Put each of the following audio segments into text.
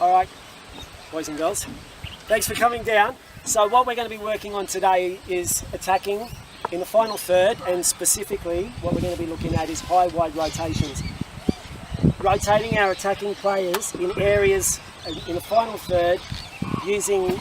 Alright, boys and girls, thanks for coming down. So what we're going to be working on today is attacking in the final third, and specifically what we're going to be looking at is high wide rotations. Rotating our attacking players in areas in the final third using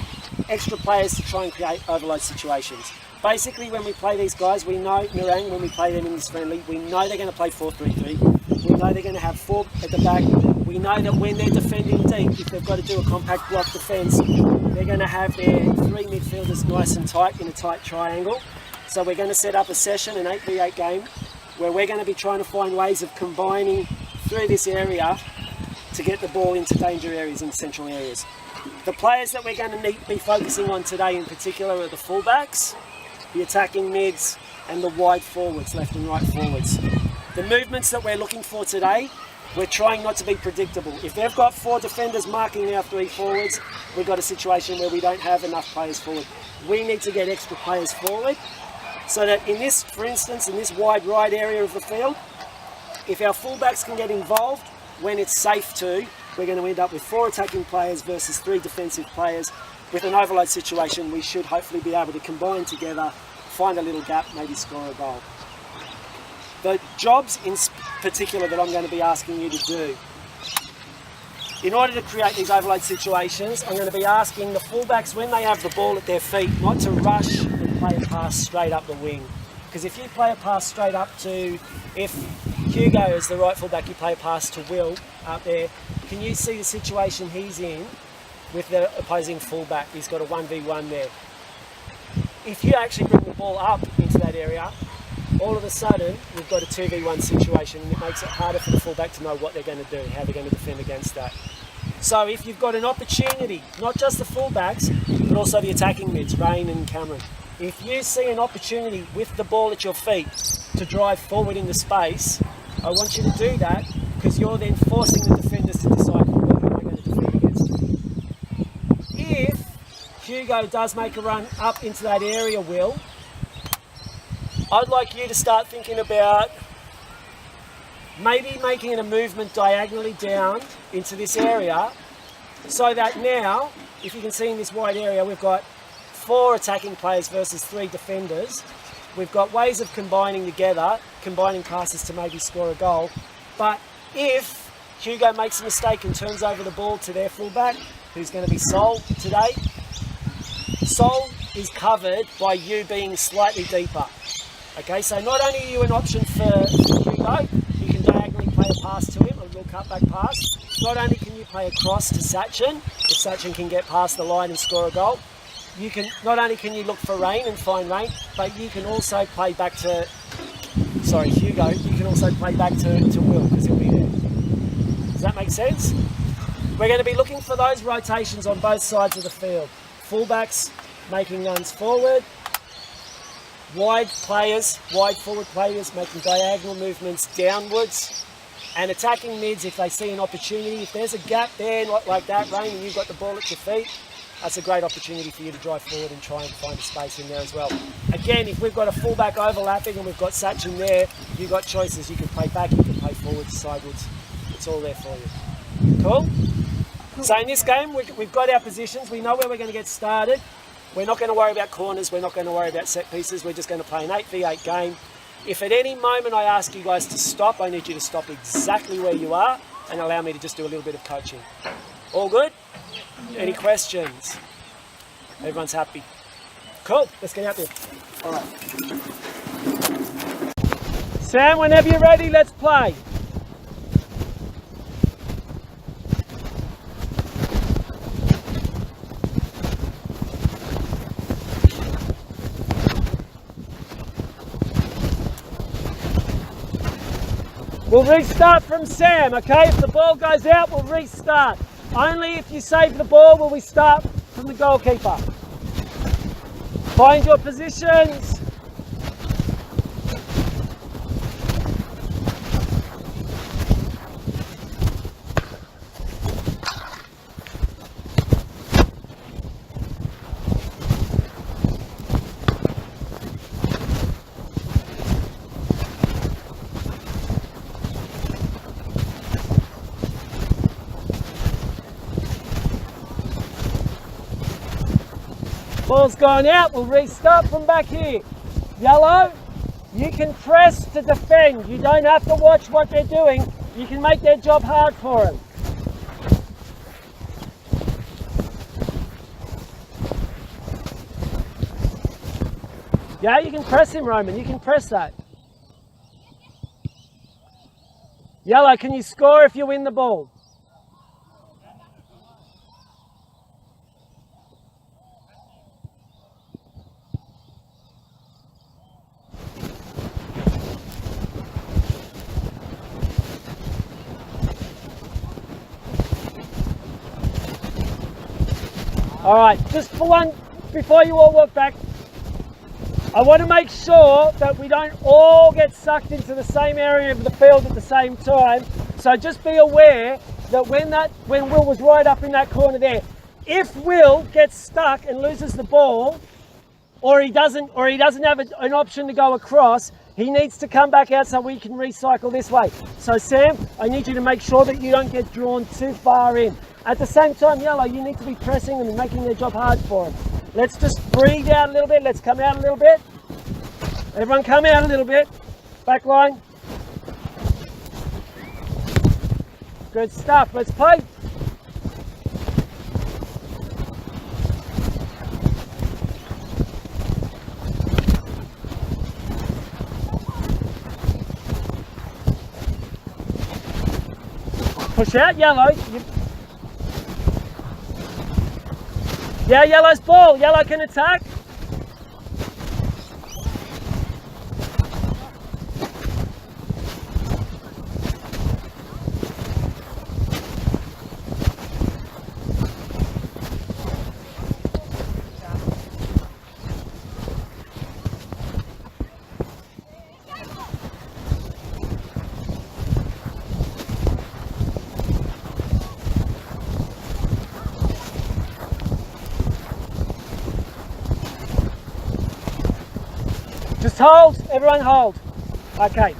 extra players to try and create overload situations. Basically, when we play these guys, we know, Nerang, when we play them in this friendly, we know they're going to play 4-3-3. We know they're going to have 4 at the back. We know that when they're defending deep, if they've got to do a compact block defence, they're going to have their 3 midfielders nice and tight in a tight triangle. So we're going to set up a session, an 8v8 game, where we're going to be trying to find ways of combining through this area to get the ball into danger areas, in central areas. The players that we're going to be focusing on today in particular are the fullbacks, the attacking mids, and the wide forwards, left and right forwards. The movements that we're looking for today, we're trying not to be predictable. If they've got 4 defenders marking our 3 forwards, we've got a situation where we don't have enough players forward. We need to get extra players forward so that in this, for instance, in this wide right area of the field, if our fullbacks can get involved when it's safe to, we're going to end up with 4 attacking players versus 3 defensive players. With an overload situation, we should hopefully be able to combine together, find a little gap, maybe score a goal. The jobs in particular that I'm going to be asking you to do, in order to create these overload situations, I'm going to be asking the fullbacks, when they have the ball at their feet, not to rush and play a pass straight up the wing. Because if you play a pass straight up to, if Hugo is the right fullback, you play a pass to Will up there, can you see the situation he's in with the opposing fullback? He's got a 1v1 there. If you actually bring the ball up into that area, all of a sudden we've got a 2v1 situation, and it makes it harder for the fullback to know what they're going to do, how they're going to defend against that. So if you've got an opportunity, not just the fullbacks, but also the attacking mids, Rain and Cameron, if you see an opportunity with the ball at your feet to drive forward into space, I want you to do that, because you're then forcing the defenders to decide whether they're going to defend against you. If Hugo does make a run up into that area, Will, I'd like you to start thinking about maybe making a movement diagonally down into this area, so that now, if you can see in this wide area, we've got 4 attacking players versus 3 defenders. We've got ways of combining together, combining passes to maybe score a goal. But if Hugo makes a mistake and turns over the ball to their fullback, who's going to be Sol today, Sol is covered by you being slightly deeper. Okay, so not only are you an option for Hugo, you can diagonally play a pass to him, a little cutback pass. Not only can you play across to Sachin, if Sachin can get past the line and score a goal, you can, not only can you look for Rain and find Rain, but you can also play back to, Hugo, you can also play back to Will, because he'll be there. Does that make sense? We're going to be looking for those rotations on both sides of the field. Fullbacks making runs forward, wide forward players making diagonal movements downwards, and attacking mids, if they see an opportunity, if there's a gap there, not like that, Rain, and you've got the ball at your feet, that's a great opportunity for you to drive forward and try and find a space in there as well. Again, if we've got a fullback overlapping and we've got Sachin there, you've got choices. You can play back, you can play forwards, sidewards. It's all there for you. Cool? So in this game, we've got our positions. We know where we're going to get started. We're not going to worry about corners. We're not going to worry about set pieces. We're just going to play an 8v8 game. If at any moment I ask you guys to stop, I need you to stop exactly where you are and allow me to just do a little bit of coaching. All good? Any questions? Everyone's happy? Cool, let's get out there. All right. Sam, whenever you're ready, let's play. We'll restart from Sam, okay? If the ball goes out, we'll restart. Only if you save the ball will we start from the goalkeeper. Find your positions. Ball's gone out. We'll restart from back here. Yellow, you can press to defend. You don't have to watch what they're doing. You can make their job hard for them. Yeah, you can press him, Roman. You can press that. Yellow, can you score if you win the ball? All right, just for one, before you all walk back, I want to make sure that we don't all get sucked into the same area of the field at the same time. So just be aware that when Will was right up in that corner there, if Will gets stuck and loses the ball, or he doesn't have an option to go across, he needs to come back out so we can recycle this way. So Sam, I need you to make sure that you don't get drawn too far in. At the same time, Yellow, you need to be pressing them and making their job hard for them. Let's just breathe out a little bit. Let's come out a little bit. Everyone come out a little bit. Back line. Good stuff. Let's play. Push out, Yellow. Yeah, Yellow's ball. Yellow can attack. Just hold, everyone hold. Okay.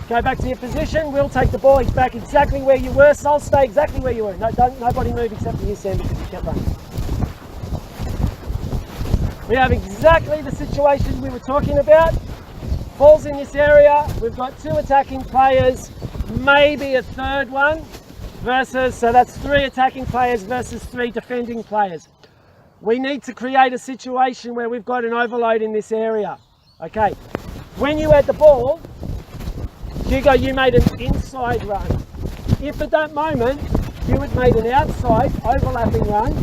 Go back to your position. We'll take the ball back exactly where you were. Sol, stay exactly where you were. No, nobody move except for you, Sam, because you kept running. We have exactly the situation we were talking about. Ball's in this area. We've got 2 attacking players, maybe a third one, so that's 3 attacking players versus 3 defending players. We need to create a situation where we've got an overload in this area. Okay, when you had the ball, Hugo, you made an inside run. If at that moment you had made an outside overlapping run,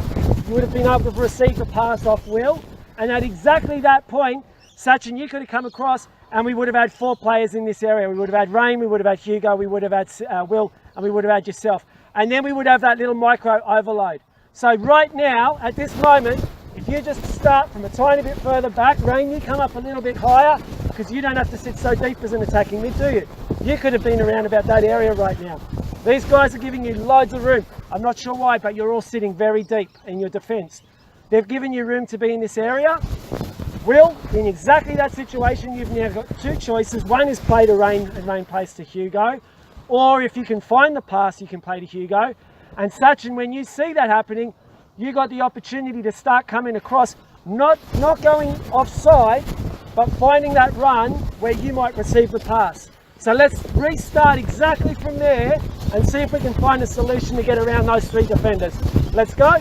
you would have been able to receive the pass off Will. And at exactly that point, Sachin, you could have come across and we would have had 4 players in this area. We would have had Rain, we would have had Hugo, we would have had Will, and we would have had yourself. And then we would have that little micro overload. So right now, at this moment, if you just start from a tiny bit further back, Rain, you come up a little bit higher because you don't have to sit so deep as an attacking mid, do you? You could have been around about that area right now. These guys are giving you loads of room. I'm not sure why, but you're all sitting very deep in your defence. They've given you room to be in this area. Will, in exactly that situation, you've now got 2 choices. One is play to Rain and Rain plays to Hugo. Or if you can find the pass, you can play to Hugo. And Sachin, when you see that happening, you got the opportunity to start coming across, not going offside, but finding that run where you might receive the pass. So let's restart exactly from there and see if we can find a solution to get around those 3 defenders. Let's go.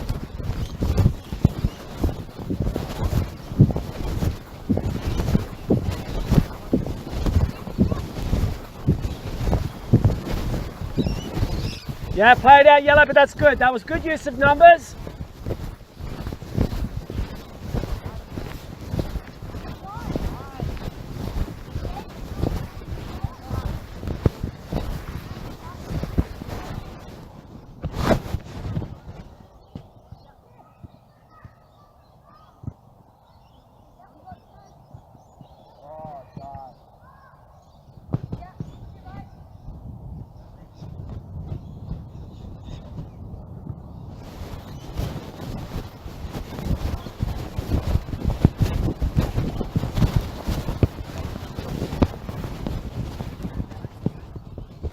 Yeah, play it out, Yellow, but that's good. That was good use of numbers.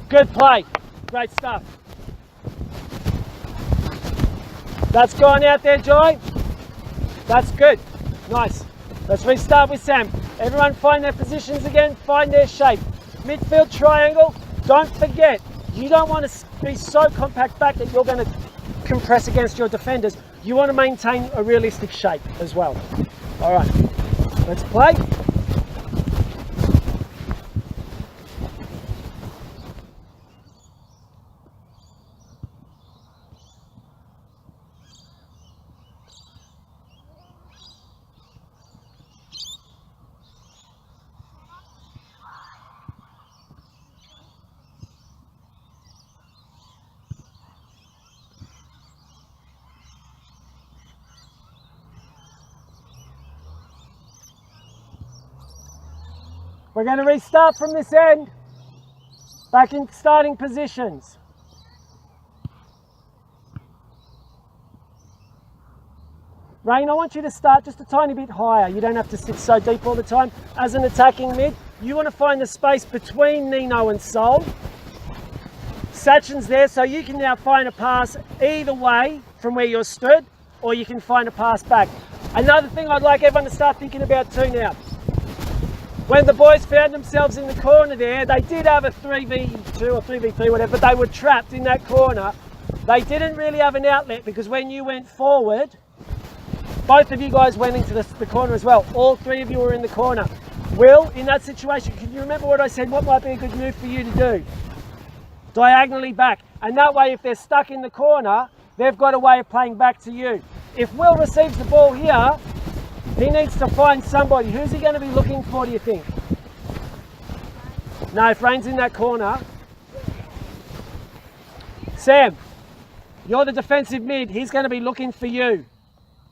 Good play. Great stuff. That's gone out there, Joy. That's good. Nice. Let's restart with Sam. Everyone find their positions again, find their shape. Midfield triangle. Don't forget, you don't want to be so compact back that you're going to compress against your defenders. You want to maintain a realistic shape as well. All right, let's play. We're going to restart from this end, back in starting positions. Rain, I want you to start just a tiny bit higher. You don't have to sit so deep all the time. As an attacking mid, you want to find the space between Nino and Sol. Sachin's there, so you can now find a pass either way from where you're stood, or you can find a pass back. Another thing I'd like everyone to start thinking about too now. When the boys found themselves in the corner there, they did have a 3v2 or 3v3, whatever, but they were trapped in that corner. They didn't really have an outlet because when you went forward, both of you guys went into the corner as well. All three of you were in the corner. Will, in that situation, can you remember what I said? What might be a good move for you to do? Diagonally back. And that way, if they're stuck in the corner, they've got a way of playing back to you. If Will receives the ball here, he needs to find somebody. Who's he going to be looking for, do you think? No, if Rain's in that corner. Sam, you're the defensive mid. He's going to be looking for you.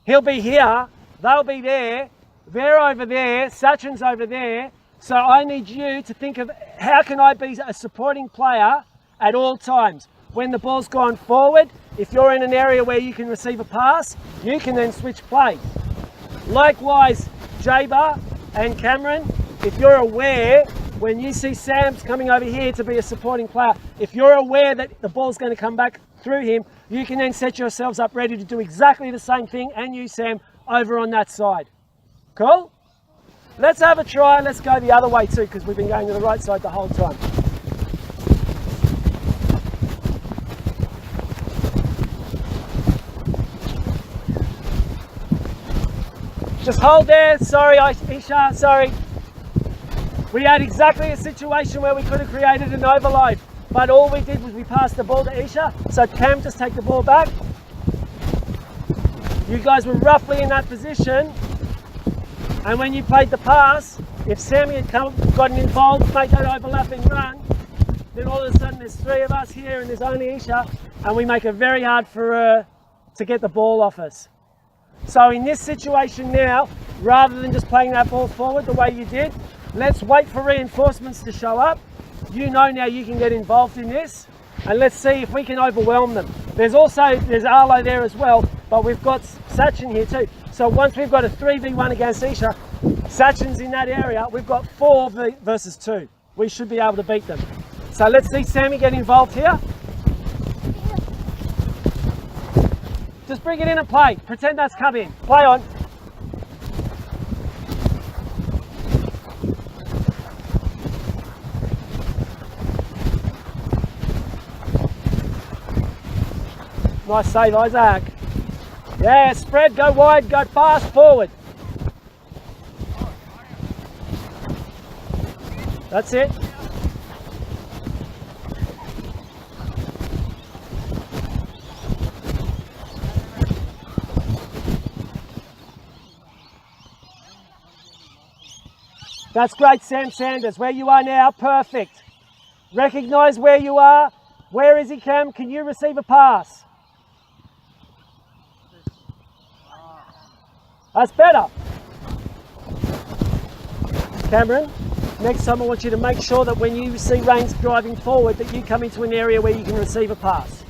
He'll be here. They'll be there. They're over there. Sachin's over there. So I need you to think of how can I be a supporting player at all times. When the ball's gone forward, if you're in an area where you can receive a pass, you can then switch play. Likewise, Jaber and Cameron, if you're aware, when you see Sam's coming over here to be a supporting player, if you're aware that the ball's going to come back through him, you can then set yourselves up ready to do exactly the same thing, and you, Sam, over on that side. Cool? Let's have a try. Let's go the other way too, because we've been going to the right side the whole time. Just hold there. Sorry, Isha, sorry. We had exactly a situation where we could have created an overload, but all we did was we passed the ball to Isha. So Cam, just take the ball back. You guys were roughly in that position, and when you played the pass, if Sammy had gotten involved, made that overlapping run, then all of a sudden there's three of us here and there's only Isha, and we make it very hard for her to get the ball off us. So in this situation now, rather than just playing that ball forward the way you did, let's wait for reinforcements to show up. You know now you can get involved in this, and let's see if we can overwhelm them. There's Arlo there as well, but we've got Sachin here too. So once we've got a 3v1 against Isha, Sachin's in that area, we've got 4 versus 2. We should be able to beat them. So let's see Sammy get involved here. Just bring it in and play. Pretend that's come in. Play on. Nice save, Isaac. Yeah, spread, go wide, go fast, forward. That's it. That's great, Sam Sanders. Where you are now, perfect. Recognise where you are. Where is he, Cam? Can you receive a pass? That's better. Cameron, next time I want you to make sure that when you see Rains driving forward that you come into an area where you can receive a pass.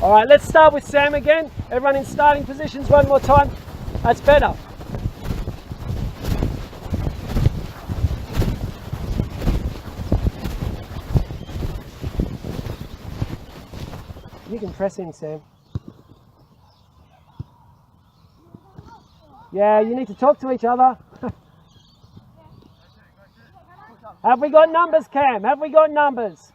All right, let's start with Sam again. Everyone in starting positions one more time. That's better. You can press in, Sam. Yeah, you need to talk to each other. Have we got numbers, Cam? Have we got numbers?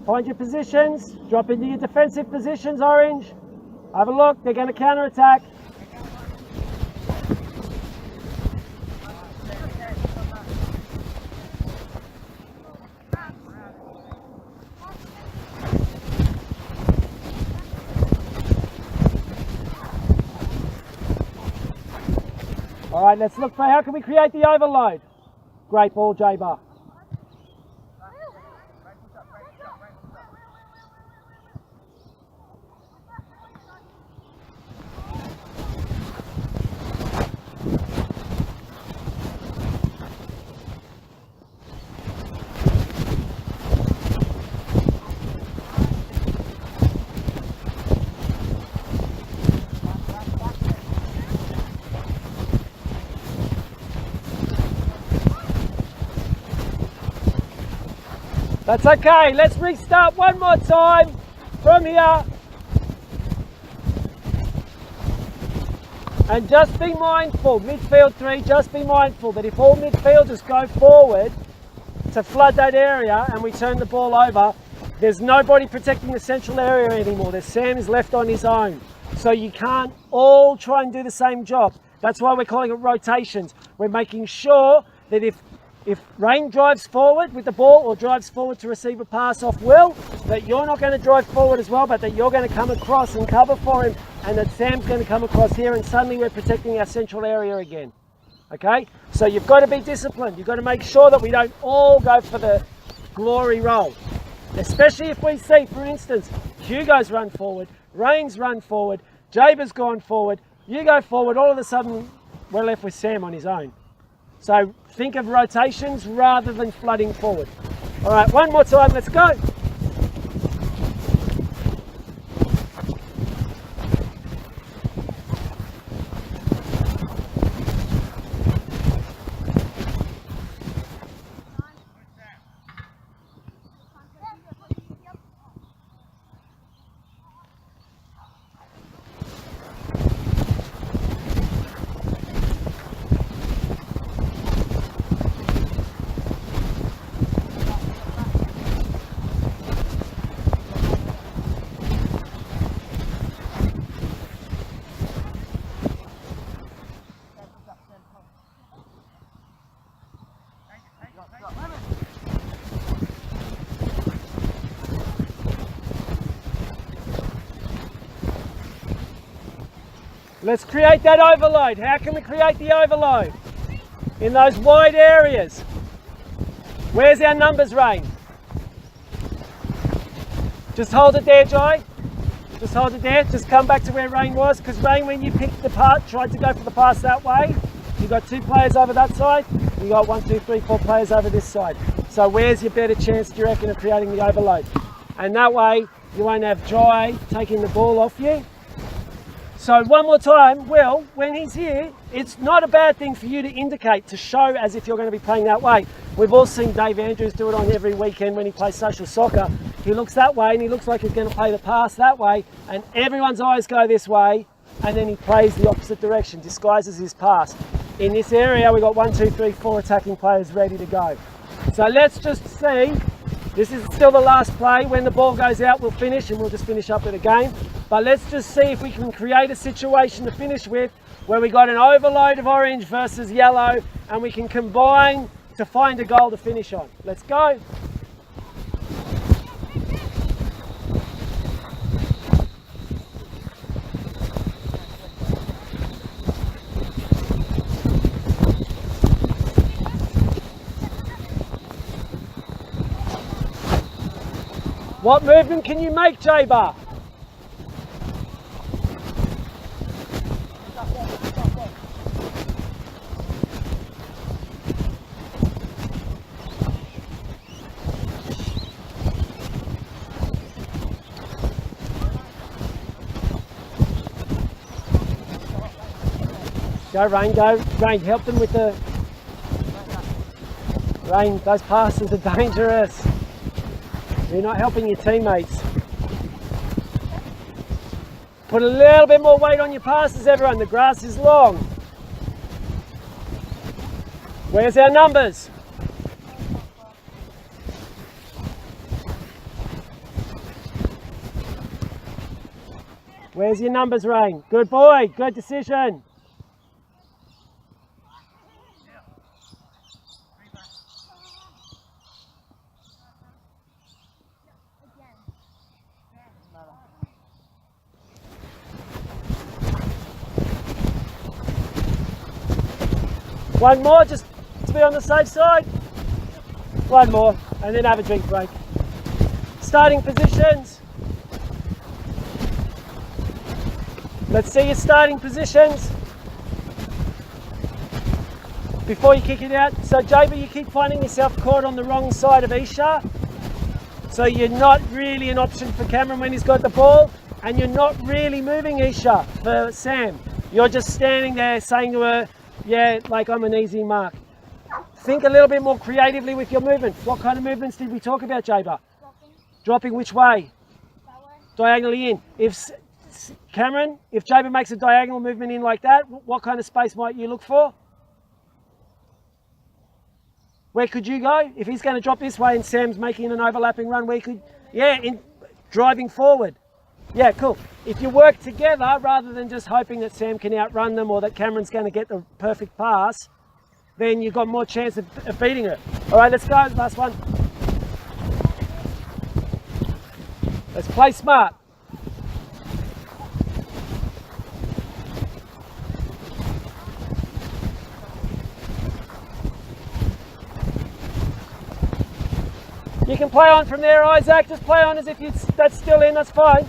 Find your positions, drop into your defensive positions, Orange. Have a look, they're going to counter-attack. All right, let's look for how can we create the overload. Great ball, J-Bar. That's okay, let's restart one more time from here. And just be mindful, midfield 3, just be mindful that if all midfielders go forward to flood that area and we turn the ball over, there's nobody protecting the central area anymore. There's Sam is left on his own. So you can't all try and do the same job. That's why we're calling it rotations. We're making sure that if Rain drives forward with the ball or drives forward to receive a pass off Will, that you're not going to drive forward as well, but that you're going to come across and cover for him, and that Sam's going to come across here, and suddenly we're protecting our central area again. Okay? So you've got to be disciplined. You've got to make sure that we don't all go for the glory role. Especially if we see, for instance, Hugo's run forward, Rain's run forward, Jaber's gone forward, you go forward, all of a sudden we're left with Sam on his own. So think of rotations rather than flooding forward. All right, one more time, let's go. Let's create that overload. How can we create the overload? In those wide areas. Where's our numbers, Rain? Just hold it there, Joy. Just hold it there. Just come back to where Rain was, because Rain, when you picked the part, tried to go for the pass that way, you got 2 players over that side, you got 1, 2, 3, 4 players over this side. So where's your better chance, do you reckon, of creating the overload? And that way, you won't have Joy taking the ball off you. So one more time, Will, when he's here, it's not a bad thing for you to indicate, to show as if you're going to be playing that way. We've all seen Dave Andrews do it on every weekend when he plays social soccer. He looks that way and he looks like he's going to play the pass that way, and everyone's eyes go this way, and then he plays the opposite direction, disguises his pass. In this area, we've got 1, 2, 3, 4 attacking players ready to go. So let's just see. This is still the last play. When the ball goes out, we'll finish, and we'll just finish up with a game. But let's just see if we can create a situation to finish with where we got an overload of orange versus yellow and we can combine to find a goal to finish on. Let's go. What movement can you make, J-Bar? Go, Rain, go. Rain, help them with the... Rain, those passes are dangerous. You're not helping your teammates. Put a little bit more weight on your passes, everyone. The grass is long. Where's our numbers? Where's your numbers, Rain? Good boy, good decision. One more, just to be on the safe side. One more, and then have a drink break. Starting positions. Let's see your starting positions before you kick it out. So J-Bar, you keep finding yourself caught on the wrong side of Isha. So you're not really an option for Cameron when he's got the ball, and you're not really moving Isha for Sam. You're just standing there saying to her, yeah, like I'm an easy mark. Think a little bit more creatively with your movement. What kind of movements did we talk about, J-Bar? Dropping which way? That way. Diagonally in. If Cameron, if J-Bar makes a diagonal movement in like that, what kind of space might you look for? Where could you go? If he's going to drop this way and Sam's making an overlapping run, where could, yeah, in driving forward. Yeah, cool. If you work together, rather than just hoping that Sam can outrun them or that Cameron's going to get the perfect pass, then you've got more chance of beating her. All right, let's go. Last one. Let's play smart. You can play on from there, Isaac. Just play on as if that's still in, that's fine.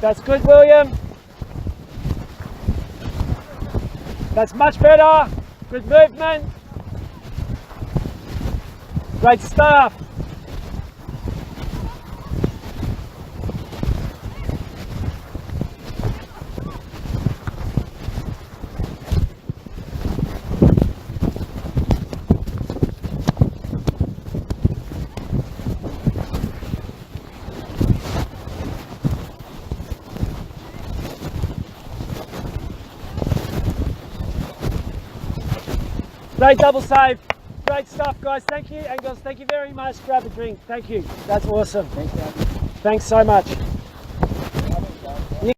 That's good, William. That's much better. Good movement. Great stuff. Great double save. Great stuff, guys. Thank you. And girls, thank you very much. Grab a drink. Thank you. That's awesome. Thanks, Abby. Thanks so much.